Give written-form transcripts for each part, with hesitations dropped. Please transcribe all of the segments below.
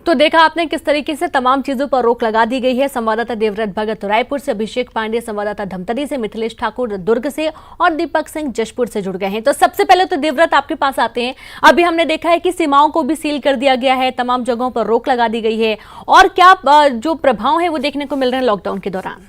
तो देखा आपने किस तरीके से तमाम चीजों पर रोक लगा दी गई है। संवाददाता देवव्रत भगत रायपुर से, अभिषेक पांडे संवाददाता धमतरी से, मिथिलेश ठाकुर दुर्ग से और दीपक सिंह जशपुर से जुड़ गए हैं। तो सबसे पहले तो देवव्रत आपके पास आते हैं। अभी हमने देखा है कि सीमाओं को भी सील कर दिया गया है, तमाम जगहों पर रोक लगा दी गई है, और क्या जो प्रभाव है वो देखने को मिल रहे हैं लॉकडाउन के दौरान?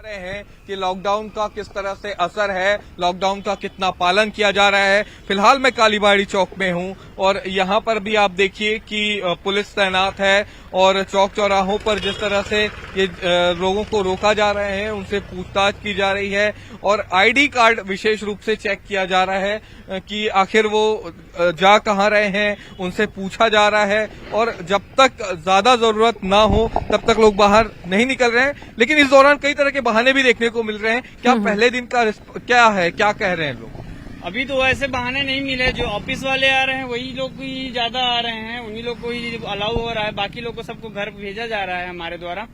हैं कि लॉकडाउन का किस तरह से असर है, लॉकडाउन का कितना पालन किया जा रहा है। फिलहाल मैं कालीबाड़ी चौक में हूं और यहां पर भी आप देखिए कि पुलिस तैनात है और चौक चौराहों पर जिस तरह से ये लोगों को रोका जा रहे हैं, उनसे पूछताछ की जा रही है और आईडी कार्ड विशेष रूप से चेक किया जा रहा है कि आखिर वो जा कहां रहे हैं, उनसे पूछा जा रहा है। और जब तक ज्यादा जरूरत ना हो तब तक लोग बाहर नहीं निकल रहे हैं, लेकिन इस दौरान कई तरह के बहाने भी देखने को मिल रहे हैं। क्या पहले दिन का क्या है, क्या कह रहे हैं लोग? अभी तो ऐसे बहाने नहीं मिले। जो ऑफिस वाले आ रहे हैं वही लोग ही ज्यादा आ रहे हैं, उन्हीं लोग को ही अलाउ हो रहा है। बाकी लोग को सबको घर भेजा जा रहा है हमारे द्वारा,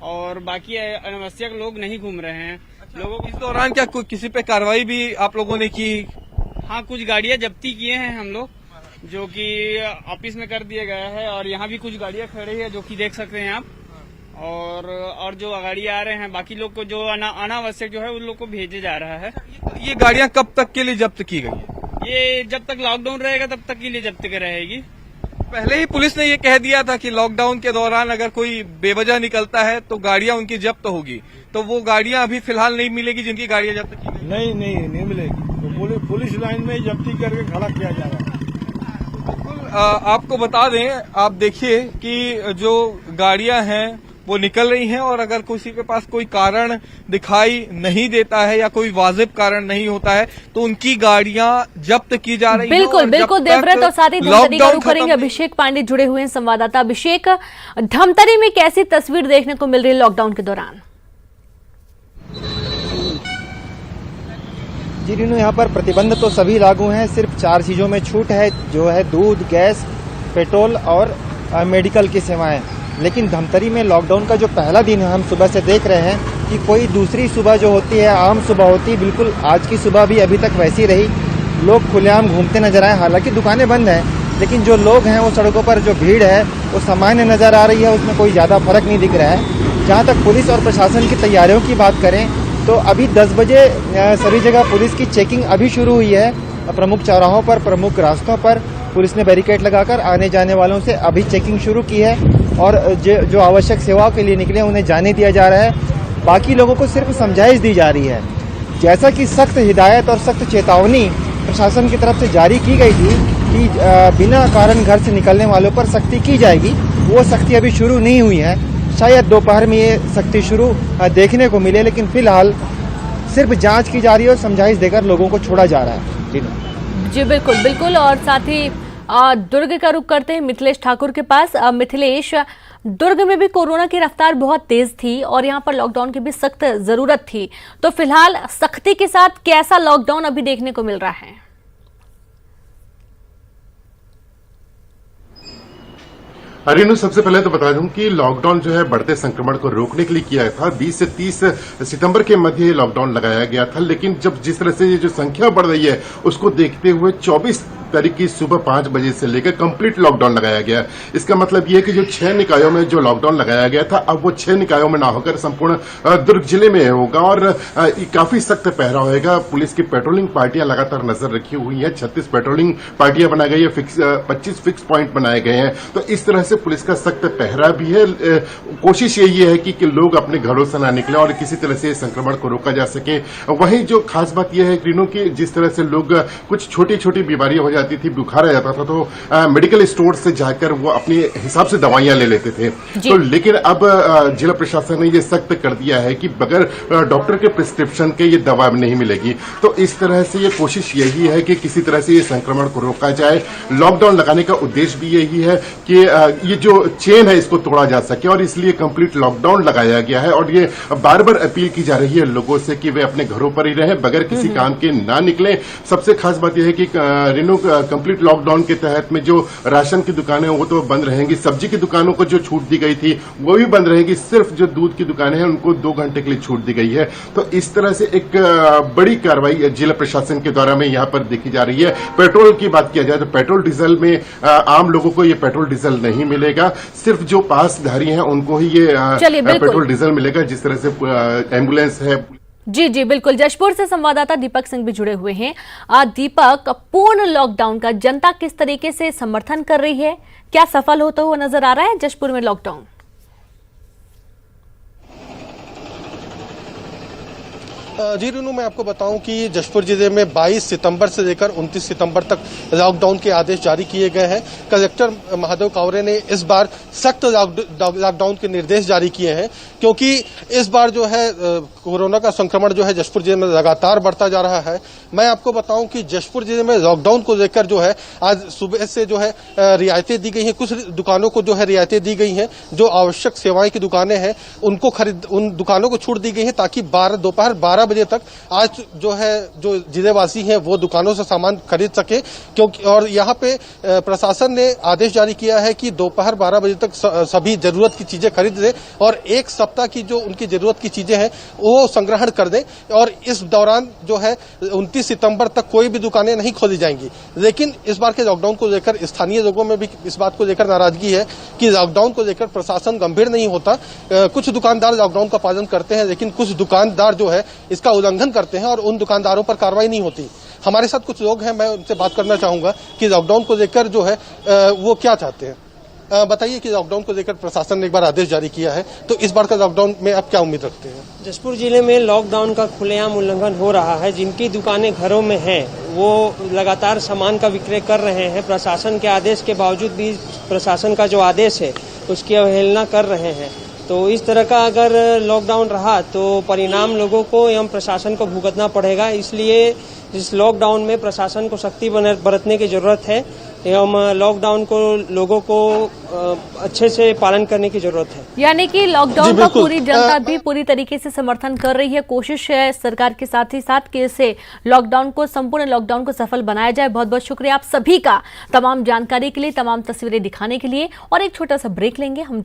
और बाकी अनावश्यक लोग नहीं घूम रहे हैं। लोगों को इस दौरान क्या किसी पे कार्रवाई भी आप लोगों ने की? हाँ, कुछ गाड़ियां जब्ती किए हैं हम लोग, जो कि ऑफिस में कर दिया गया है, और यहाँ भी कुछ गाड़ियां खड़ी है जो कि देख सकते हैं आप। और जो गाड़ियां आ रहे हैं, बाकी लोग को जो अनावश्यक जो है उन लोग को भेजे जा रहा है। ये गाड़ियां कब तक के लिए जब्त की गई है? ये जब तक लॉकडाउन रहेगा तब तक के लिए जब्त रहेगी। पहले ही पुलिस ने ये कह दिया था कि लॉकडाउन के दौरान अगर कोई बेवजह निकलता है तो गाड़ियां उनकी जब्त होगी। तो वो गाड़ियां अभी फिलहाल नहीं मिलेगी जिनकी गाड़ियां जब्त की गई? नहीं मिलेगी। तो पुलिस लाइन में जब्ती करके खड़ा किया जा रहा है। बिल्कुल, आपको बता दें, आप देखिए कि जो गाड़ियां हैं वो निकल रही हैं, और अगर किसी के पास कोई कारण दिखाई नहीं देता है या कोई वाजिब कारण नहीं होता है तो उनकी गाड़ियां जब्त की जा रही हैं। बिल्कुल बिल्कुल देवव्रत, और साथ ही धमतरी का रुख करेंगे। अभिषेक पांडे जुड़े हुए हैं, संवाददाता अभिषेक। धमतरी में कैसी तस्वीर देखने को मिल रही है लॉकडाउन के दौरान? जी रीनू, यहाँ पर प्रतिबंध तो सभी लागू हैं, सिर्फ 4 चीजों में छूट है, जो है दूध, गैस, पेट्रोल और मेडिकल की सेवाएं। लेकिन धमतरी में लॉकडाउन का जो पहला दिन है, हम सुबह से देख रहे हैं कि कोई दूसरी सुबह जो होती है, आम सुबह होती है, बिल्कुल आज की सुबह भी अभी तक वैसी रही। लोग खुलेआम घूमते नजर आए, हालांकि दुकानें बंद हैं, लेकिन जो लोग हैं वो सड़कों पर जो भीड़ है वो सामान्य नजर आ रही है, उसमें कोई ज्यादा फर्क नहीं दिख रहा है। जहाँ तक पुलिस और प्रशासन की तैयारियों की बात करें तो अभी 10 बजे सभी जगह पुलिस की चेकिंग अभी शुरू हुई है। प्रमुख चौराहों पर, प्रमुख रास्तों पर पुलिस ने बैरिकेड लगाकर आने जाने वालों से अभी चेकिंग शुरू की है, और जो आवश्यक सेवाओं के लिए निकले उन्हें जाने दिया जा रहा है। बाकी लोगों को सिर्फ समझाइश दी जा रही है। जैसा कि सख्त हिदायत और सख्त चेतावनी प्रशासन की तरफ से जारी की गई थी कि बिना कारण घर से निकलने वालों पर सख्ती की जाएगी, वो सख्ती अभी शुरू नहीं हुई है। शायद दोपहर में ये सख्ती शुरू देखने को मिले, लेकिन फिलहाल सिर्फ जांच की जा रही है और समझाइश देकर लोगों को छोड़ा जा रहा है। जी बिल्कुल बिल्कुल, और साथ ही दुर्ग का रुख करते हैं मिथिलेश ठाकुर के पास। मिथिलेश, दुर्ग में भी कोरोना की रफ्तार बहुत तेज थी और यहाँ पर लॉकडाउन की भी सख्त जरूरत थी, तो फिलहाल सख्ती के साथ कैसा लॉकडाउन अभी देखने को मिल रहा है? रीनू, सबसे पहले तो बता दूं कि लॉकडाउन जो है बढ़ते संक्रमण को रोकने के लिए किया था। 20 से 30 सितंबर के मध्य लॉकडाउन लगाया गया था, लेकिन जब जिस तरह से ये जो संख्या बढ़ रही है उसको देखते हुए 24 तारीख की सुबह 5 बजे से लेकर कंप्लीट लॉकडाउन लगाया गया। इसका मतलब ये है कि जो 6 निकायों में जो लॉकडाउन लगाया गया था, अब वो 6 निकायों में ना होकर संपूर्ण दुर्ग जिले में होगा, और काफी सख्त पहरा होगा। पुलिस की पेट्रोलिंग पार्टियां लगातार नजर रखी हुई है। 36 पेट्रोलिंग पार्टियां बनाई गई है, 25 फिक्स पॉइंट बनाए गए हैं। तो इस तरह से पुलिस का सख्त पहरा भी है। कोशिश यही है कि लोग अपने घरों से ना निकले और किसी तरह से संक्रमण को रोका जा सके। वहीं जो खास बात यह है रीनू की, जिस तरह से लोग कुछ छोटी छोटी बीमारियां हो जाती थी, बुखार आ जाता था, तो मेडिकल स्टोर से जाकर वो अपने हिसाब से दवाइयां ले लेते थे। तो लेकिन अब जिला प्रशासन ने ये सख्त कर दिया है कि बगैर डॉक्टर के प्रिस्क्रिप्शन के ये दवा नहीं मिलेगी। तो इस तरह से ये कोशिश यही है कि किसी तरह से ये संक्रमण को रोका जाए। लॉकडाउन लगाने का उद्देश्य भी यही है कि ये जो चेन है इसको तोड़ा जा सके, और इसलिए कंप्लीट लॉकडाउन लगाया गया है। और ये बार बार अपील की जा रही है लोगों से कि वे अपने घरों पर ही रहें, बगैर किसी काम के ना निकलें। सबसे खास बात यह है कि रेणु कंप्लीट लॉकडाउन के तहत में जो राशन की दुकानें वो तो बंद रहेंगी, सब्जी की दुकानों को जो छूट दी गई थी वो भी बंद रहेगी, सिर्फ जो दूध की दुकानें हैं उनको 2 घंटे के लिए छूट दी गई है। तो इस तरह से एक बड़ी कार्रवाई जिला प्रशासन के द्वारा में यहाँ पर देखी जा रही है। पेट्रोल की बात किया जाए तो पेट्रोल डीजल में आम लोगों को ये पेट्रोल डीजल नहीं मिलेगा, सिर्फ जो पासधारी हैं उनको ही ये पेट्रोल डीजल मिलेगा। जिस तरह से एम्बुलेंस है। जी जी बिल्कुल, जशपुर से संवाददाता दीपक सिंह भी जुड़े हुए हैं। दीपक, पूर्ण लॉकडाउन का जनता किस तरीके से समर्थन कर रही है, क्या सफल होता हुआ नजर आ रहा है जशपुर में लॉकडाउन? जी रूनू, मैं आपको बताऊं कि जशपुर जिले में 22 सितंबर से लेकर 29 सितंबर तक लॉकडाउन के आदेश जारी किए गए हैं। कलेक्टर महादेव कावरे ने इस बार सख्त लॉकडाउन के निर्देश जारी किए हैं, क्योंकि इस बार जो है कोरोना का संक्रमण जो है जशपुर जिले में लगातार बढ़ता जा रहा है। मैं आपको बताऊं कि जशपुर जिले में लॉकडाउन को लेकर जो है आज सुबह से जो है रियायतें दी गई हैं। कुछ दुकानों को जो है रियायतें दी गई हैं, जो आवश्यक सेवाएं की दुकानें हैं उनको उन दुकानों को छूट दी गई है, ताकि दोपहर 12 बजे तक आज जो है जो जिलेवासी हैं वो दुकानों से सामान खरीद सके। क्योंकि और यहाँ पे प्रशासन ने आदेश जारी किया है कि दोपहर 12 बजे तक सभी जरूरत की चीजें खरीद लें और एक सप्ताह की जो उनकी जरूरत की चीजें हैं वो संग्रहण कर दें। और इस दौरान जो है 29 सितंबर तक कोई भी दुकानें नहीं खोली जाएंगी। लेकिन इस बार के लॉकडाउन को लेकर स्थानीय लोगों में भी इस बात को लेकर नाराजगी है कि लॉकडाउन को लेकर प्रशासन गंभीर नहीं होता। कुछ दुकानदार लॉकडाउन का पालन करते हैं, लेकिन कुछ दुकानदार जो है इसका उल्लंघन करते हैं और उन दुकानदारों पर कार्रवाई नहीं होती। हमारे साथ कुछ लोग हैं, मैं उनसे बात करना चाहूंगा कि लॉकडाउन को लेकर जो है वो क्या चाहते हैं। बताइए कि लॉकडाउन को लेकर प्रशासन ने एक बार आदेश जारी किया है, तो इस बार का लॉकडाउन में आप क्या उम्मीद रखते हैं? जशपुर जिले में लॉकडाउन का खुलेआम उल्लंघन हो रहा है। जिनकी दुकानें घरों में हैं वो लगातार सामान का विक्रय कर रहे हैं। प्रशासन के आदेश के बावजूद भी प्रशासन का जो आदेश है उसकी अवहेलना कर रहे हैं। तो इस तरह का अगर लॉकडाउन रहा तो परिणाम लोगों को एवं प्रशासन को भुगतना पड़ेगा। इसलिए इस लॉकडाउन में प्रशासन को सख्ती बरतने की जरूरत है एवं लॉकडाउन को लोगों को अच्छे से पालन करने की जरूरत है। यानी कि लॉकडाउन का पूरी जनता भी पूरी तरीके से समर्थन कर रही है। कोशिश है सरकार के साथ ही साथ कि इसे लॉकडाउन को, संपूर्ण लॉकडाउन को सफल बनाया जाए। बहुत बहुत शुक्रिया आप सभी का तमाम जानकारी के लिए, तमाम तस्वीरें दिखाने के लिए। और एक छोटा सा ब्रेक लेंगे हम।